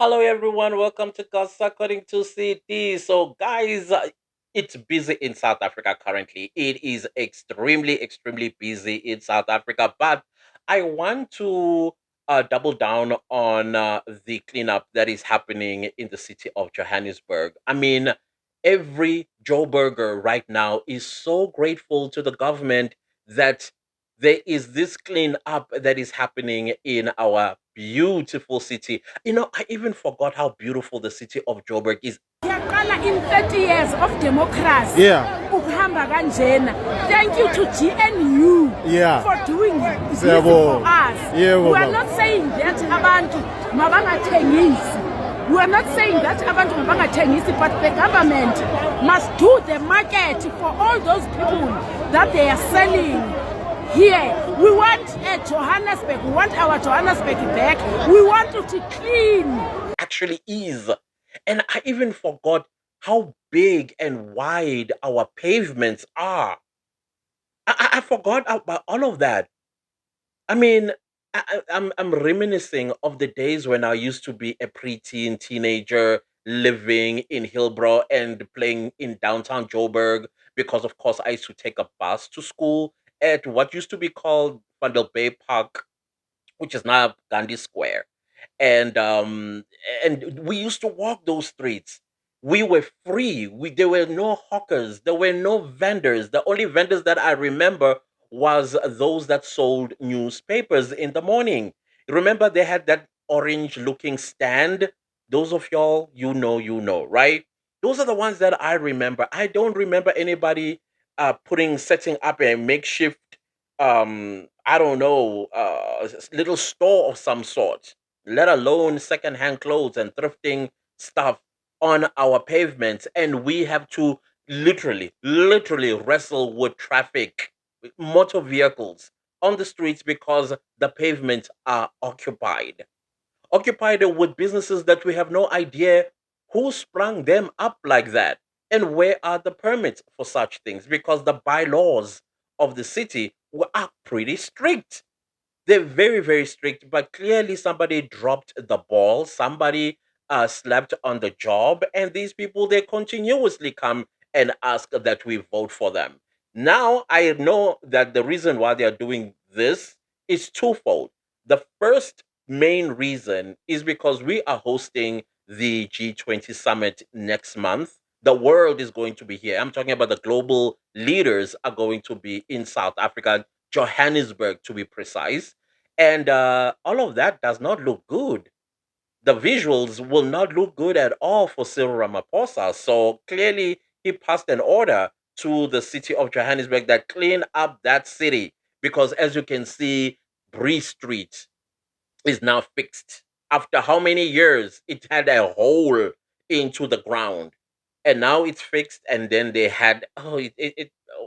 Hello, everyone. Welcome to Goss According to CT. So, guys, it's busy in South Africa currently. It is extremely busy in South Africa. But I want to double down on the cleanup that is happening in the city of Johannesburg. I mean, every Joe Burger right now is so grateful to the government that there is this cleanup that is happening in our beautiful city. I even forgot how beautiful the city of Joburg is. Yaqala in 30 years of democracy. Yeah, Ukuhamba kanjena. Thank you to GNU yeah. for doing this for Siyabonga. us. Yebo, We are baba. not saying that abantu mabangathengisi. We are not saying that abantu mabangathengisi, but the government must do the market for all those people that they are selling here. We want Johannesburg. We want our Johannesburg back. We want it to clean. Actually is. And I even forgot how big and wide our pavements are. I forgot about all of that. I mean, I'm reminiscing of the days when I used to be a preteen teenager living in Hillbrow and playing in downtown Joburg because, of course, I used to take a bus to school at what used to be called Vandel Bay Park, which is now Gandhi Square, and we used to walk those streets. We were free. There were no hawkers. There were no vendors. The only vendors that I remember was those that sold newspapers in the morning. Remember, they had that orange looking stand. Those of y'all, right? Those are the ones that I remember. I don't remember anybody setting up a makeshift I don't know, little store of some sort, let alone secondhand clothes and thrifting stuff on our pavements. And we have to literally wrestle with traffic, with motor vehicles on the streets because the pavements are occupied with businesses that we have no idea who sprung them up like that. And where are the permits for such things? Because the bylaws of the city are pretty strict. They're very strict, but clearly somebody dropped the ball. Somebody slept on the job, and these people they continuously come and ask that we vote for them. Now I know that the reason why they are doing this is twofold. The first main reason is because we are hosting the G20 summit next month. The world is going to be here. I'm talking about the global leaders are going to be in South Africa, Johannesburg to be precise, and all of that does not look good. The visuals will not look good at all for Cyril Ramaphosa. So clearly, he passed an order to the city of Johannesburg that clean up that city because, as you can see, Bree Street is now fixed. After how many years it had a hole into the ground, and now it's fixed. And then they had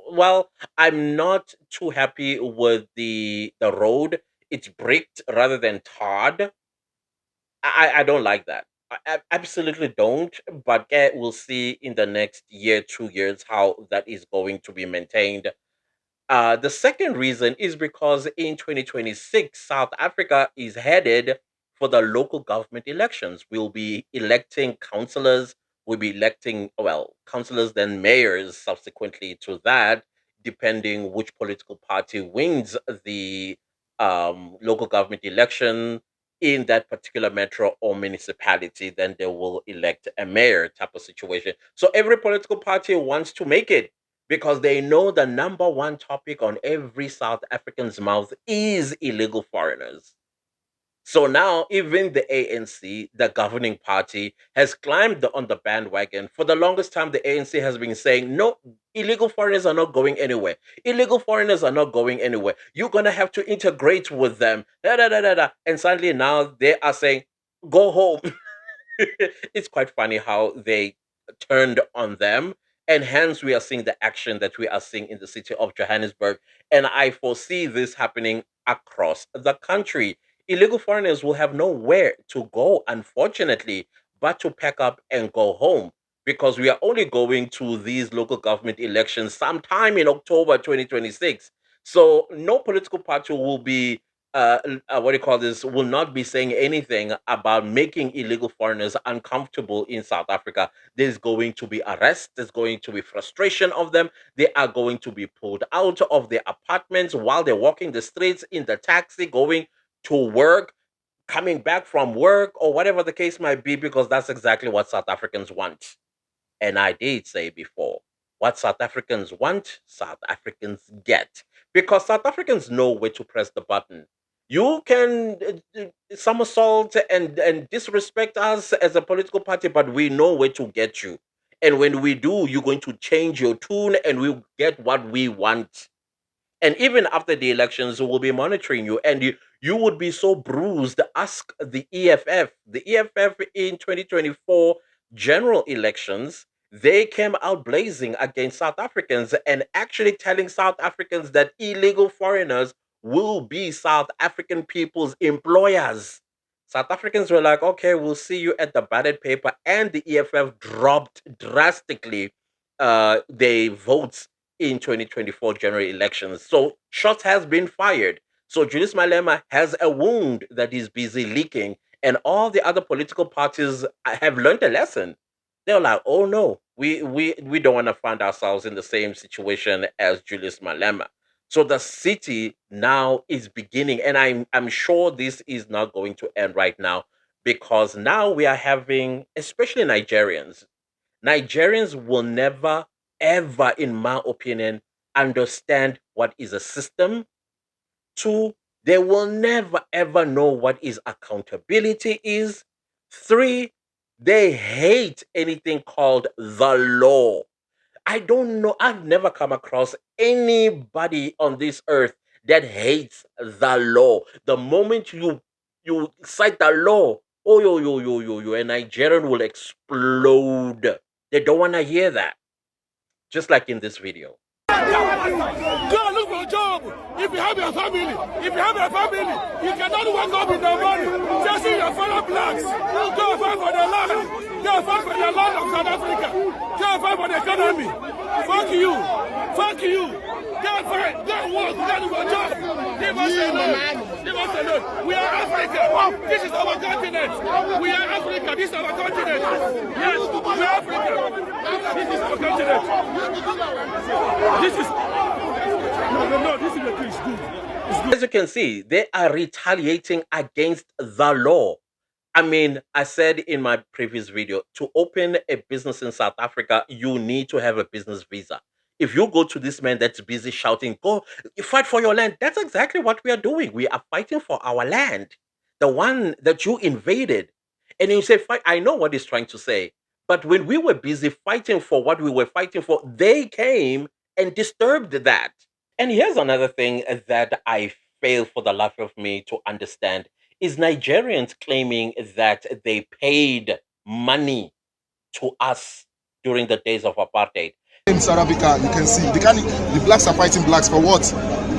well, I'm not too happy with the road. It's bricked rather than tarred. I don't like that. I absolutely don't. But we'll see in the next year, 2 years, how that is going to be maintained. The second reason is because in 2026, South Africa is headed for the local government elections. We'll be electing councillors, we'll be electing, well, councillors, then mayors subsequently to that, depending which political party wins the local government election in that particular metro or municipality, then they will elect a mayor type of situation. So every political party wants to make it because they know the number one topic on every South African's mouth is illegal foreigners. So now, even the ANC, the governing party, has climbed on the bandwagon. For the longest time, the ANC has been saying, no, illegal foreigners are not going anywhere. Illegal foreigners are not going anywhere. You're going to have to integrate with them. Da, da, da, da, da. And suddenly now they are saying, go home. It's quite funny how they turned on them. And hence, we are seeing the action that we are seeing in the city of Johannesburg. And I foresee this happening across the country. Illegal foreigners will have nowhere to go, unfortunately, but to pack up and go home because we are only going to these local government elections sometime in October 2026. So, no political party will be what do you call this, will not be saying anything about making illegal foreigners uncomfortable in South Africa. There's going to be arrests, there's going to be frustration of them. They are going to be pulled out of their apartments while they're walking the streets in the taxi, going to work, coming back from work, or whatever the case might be, because that's exactly what South Africans want. And I did say before, what South Africans want, South Africans get. Because South Africans know where to press the button. You can somersault and disrespect us as a political party, but we know where to get you. And when we do, you're going to change your tune and we'll get what we want. And even after the elections, we will be monitoring you. And you would be so bruised. Ask the EFF. The EFF in 2024 general elections, they came out blazing against South Africans and actually telling South Africans that illegal foreigners will be South African people's employers. South Africans were like, okay, we'll see you at the ballot paper. And the EFF dropped drastically their votes in 2024 general elections. So shots has been fired. So Julius Malema has a wound that is busy leaking, and all the other political parties have learned a lesson. They're like, oh no, we don't want to find ourselves in the same situation as Julius Malema. So the city now is beginning, and I'm sure this is not going to end right now, because now we are having, especially Nigerians will never, ever, in my opinion, understand what is a system. Two, they will never, ever know what is accountability is. Three, they hate anything called the law. I don't know. I've never come across anybody on this earth that hates the law. The moment you cite the law, oh yo, a Nigerian will explode. They don't want to hear that. Just like in this video. Go and look for a job. If you have a family, you cannot wake up in the morning chasing your fellow blacks. Go and fight for the land. Go and fight for the land of South Africa. Go and fight for the economy. Fuck you. Fuck you. Go and fight. Go and work. Go and look for a job. Leave us alone. Leave us alone. We are Africa. This is our continent. We are Africa. This is our continent. Yes, we are Africa. This is our continent. This is no. This is the thing. It's good. It's good. As you can see, they are retaliating against the law. I mean, I said in my previous video, to open a business in South Africa, you need to have a business visa. If you go to this man that's busy shouting, go fight for your land, that's exactly what we are doing. We are fighting for our land, the one that you invaded. And you say, fight. I know what he's trying to say. But when we were busy fighting for what we were fighting for, they came and disturbed that. And here's another thing that I fail for the life of me to understand is Nigerians claiming that they paid money to us during the days of apartheid. In South Africa, you can see the blacks are fighting blacks for what?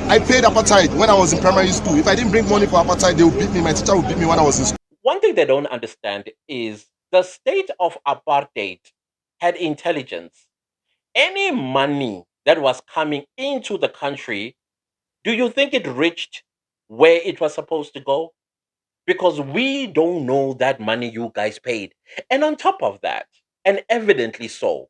I paid apartheid when I was in primary school. If I didn't bring money for apartheid, they would beat me. My teacher would beat me when I was in school. One thing they don't understand is the state of apartheid had intelligence. Any money that was coming into the country, do you think it reached where it was supposed to go? Because we don't know that money you guys paid. And on top of that, and evidently so,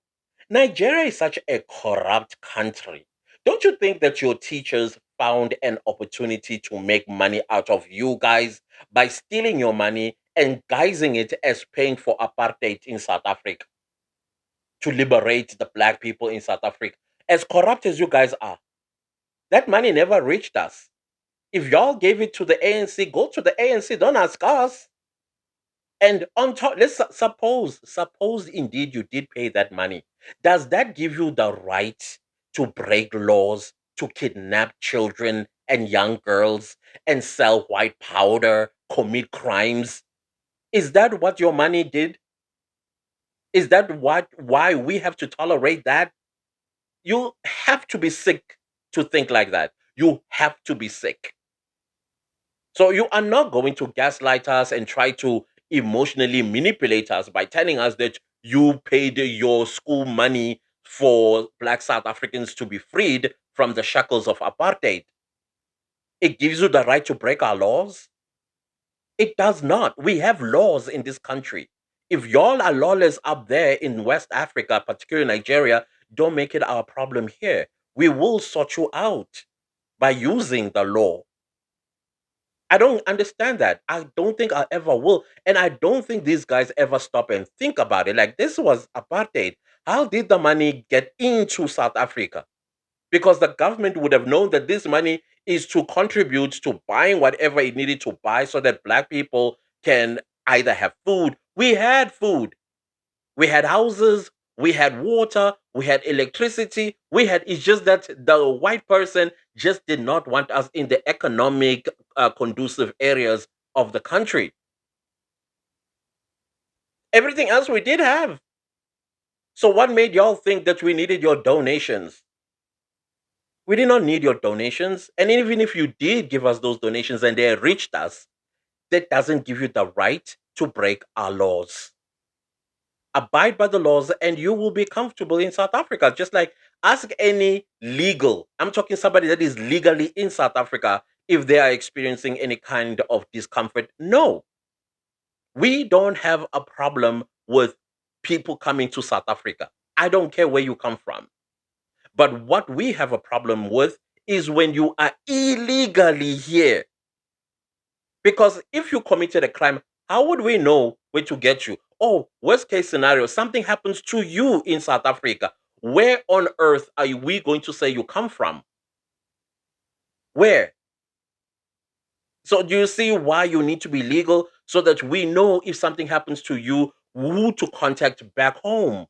Nigeria is such a corrupt country. Don't you think that your teachers found an opportunity to make money out of you guys by stealing your money and guising it as paying for apartheid in South Africa to liberate the black people in South Africa? As corrupt as you guys are, that money never reached us. If y'all gave it to the ANC, go to the ANC. Don't ask us. And on top, let's suppose indeed you did pay that money. Does that give you the right to break laws, to kidnap children and young girls, and sell white powder, commit crimes? Is that what your money did? Is that why we have to tolerate that? You have to be sick to think like that. You have to be sick. So you are not going to gaslight us and try to emotionally manipulate us by telling us that you paid your school money for black South Africans to be freed from the shackles of apartheid. It gives you the right to break our laws? It does not. We have laws in this country. If y'all are lawless up there in West Africa, particularly Nigeria, don't make it our problem here. We will sort you out by using the law. I don't understand that. I don't think I ever will. And I don't think these guys ever stop and think about it. Like, this was apartheid. How did the money get into South Africa? Because the government would have known that this money is to contribute to buying whatever it needed to buy so that black people can either have food. We had food. We had houses, we had water, we had electricity, we had, it's just that the white person just did not want us in the economic conducive areas of the country. Everything else we did have. So what made y'all think that we needed your donations? We did not need your donations. And even if you did give us those donations and they reached us, that doesn't give you the right to break our laws. Abide by the laws and you will be comfortable in South Africa. Just like, ask any legal, I'm talking somebody that is legally in South Africa, if they are experiencing any kind of discomfort. No, we don't have a problem with people coming to South Africa. I don't care where you come from. But what we have a problem with is when you are illegally here. Because if you committed a crime, how would we know where to get you? Oh, worst case scenario, something happens to you in South Africa. Where on earth are we going to say you come from? Where? So, do you see why you need to be legal? So that we know if something happens to you, who to contact back home.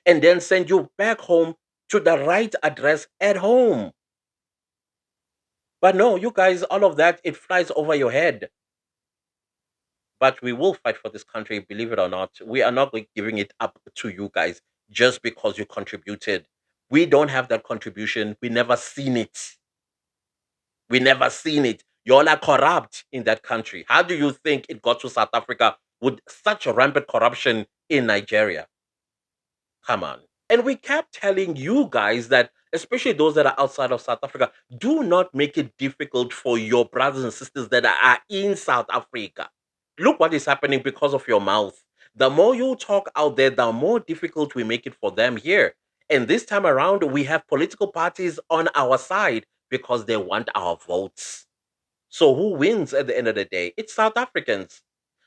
And then send you back home to the right address at home. But no, you guys, all of that, it flies over your head. But we will fight for this country, believe it or not. We are not giving it up to you guys just because you contributed. We don't have that contribution. We never seen it. We never seen it. Y'all are corrupt in that country. How do you think it got to South Africa with such rampant corruption in Nigeria? Come on. And we kept telling you guys that, especially those that are outside of South Africa, do not make it difficult for your brothers and sisters that are in South Africa. Look what is happening because of your mouth. The more you talk out there, the more difficult we make it for them here. And this time around, we have political parties on our side because they want our votes. So who wins at the end of the day? It's South Africans.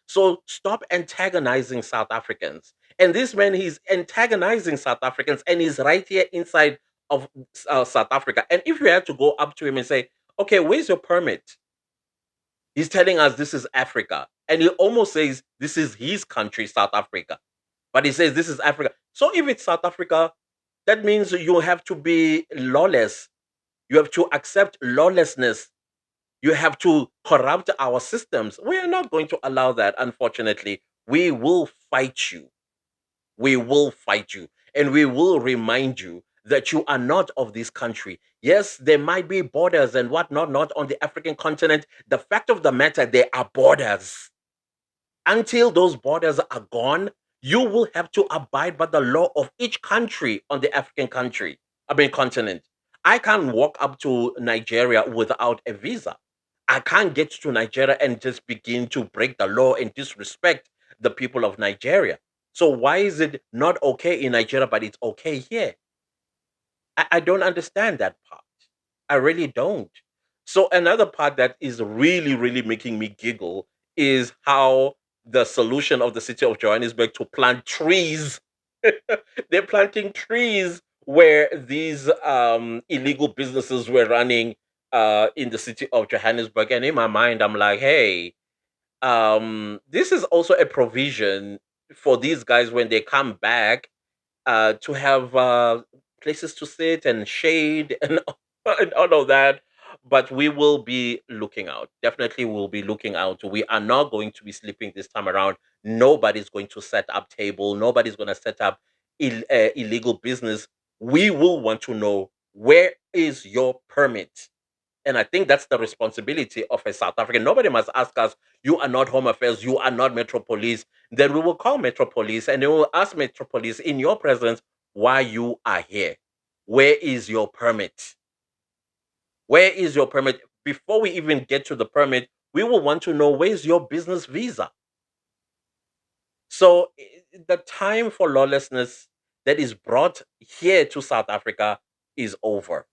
So stop antagonizing South Africans. And this man, he's antagonizing South Africans and he's right here inside of South Africa. And if you had to go up to him and say, okay, where's your permit? He's telling us this is Africa. And he almost says this is his country, South Africa. But he says this is Africa. So if it's South Africa, that means you have to be lawless. You have to accept lawlessness. You have to corrupt our systems. We are not going to allow that, unfortunately. We will fight you. We will fight you. And we will remind you that you are not of this country. Yes, there might be borders and whatnot, not on the African continent. The fact of the matter, there are borders. Until those borders are gone, you will have to abide by the law of each country on the African continent. I can't walk up to Nigeria without a visa. I can't get to Nigeria and just begin to break the law and disrespect the people of Nigeria. So why is it not okay in Nigeria, but it's okay here? I don't understand that part. I really don't. So another part that is really, really making me giggle is how the solution of the city of Johannesburg to plant trees. They're planting trees where these illegal businesses were running in the city of Johannesburg. And in my mind, I'm like, hey, this is also a provision for these guys when they come back to have places to sit and shade and, and all of that. But we will be looking out. Definitely, we'll be looking out. We are not going to be sleeping this time around. Nobody's going to set up table. Nobody's going to set up illegal business. We will want to know, where is your permit? And I think that's the responsibility of a South African. Nobody must ask us, you are not Home Affairs, you are not Metro Police. Then we will call Metro Police and they will ask Metro Police in your presence why you are here. Where is your permit? Where is your permit? before we even get to the permit, we will want to know where's your business visa. So the time for lawlessness that is brought here to South Africa is over.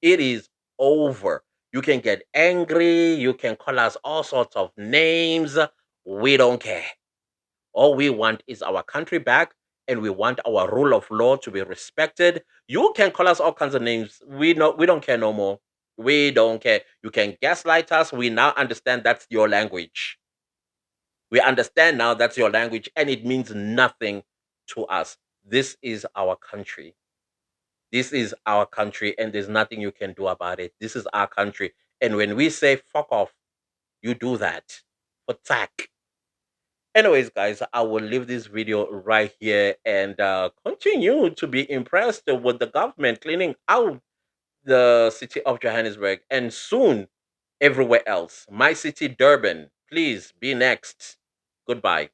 It is over. You can get angry, you can call us all sorts of names. We don't care. All we want is our country back, and we want our rule of law to be respected. You can call us all kinds of names. We don't care no more. We don't care. You can gaslight us. We now understand that's your language. We understand now that's your language, and it means nothing to us. This is our country. This is our country, and there's nothing you can do about it. This is our country. And when we say fuck off, you do that. Attack. Anyways, guys, I will leave this video right here and continue to be impressed with the government cleaning out the city of Johannesburg and soon everywhere else. My city, Durban, please be next. Goodbye.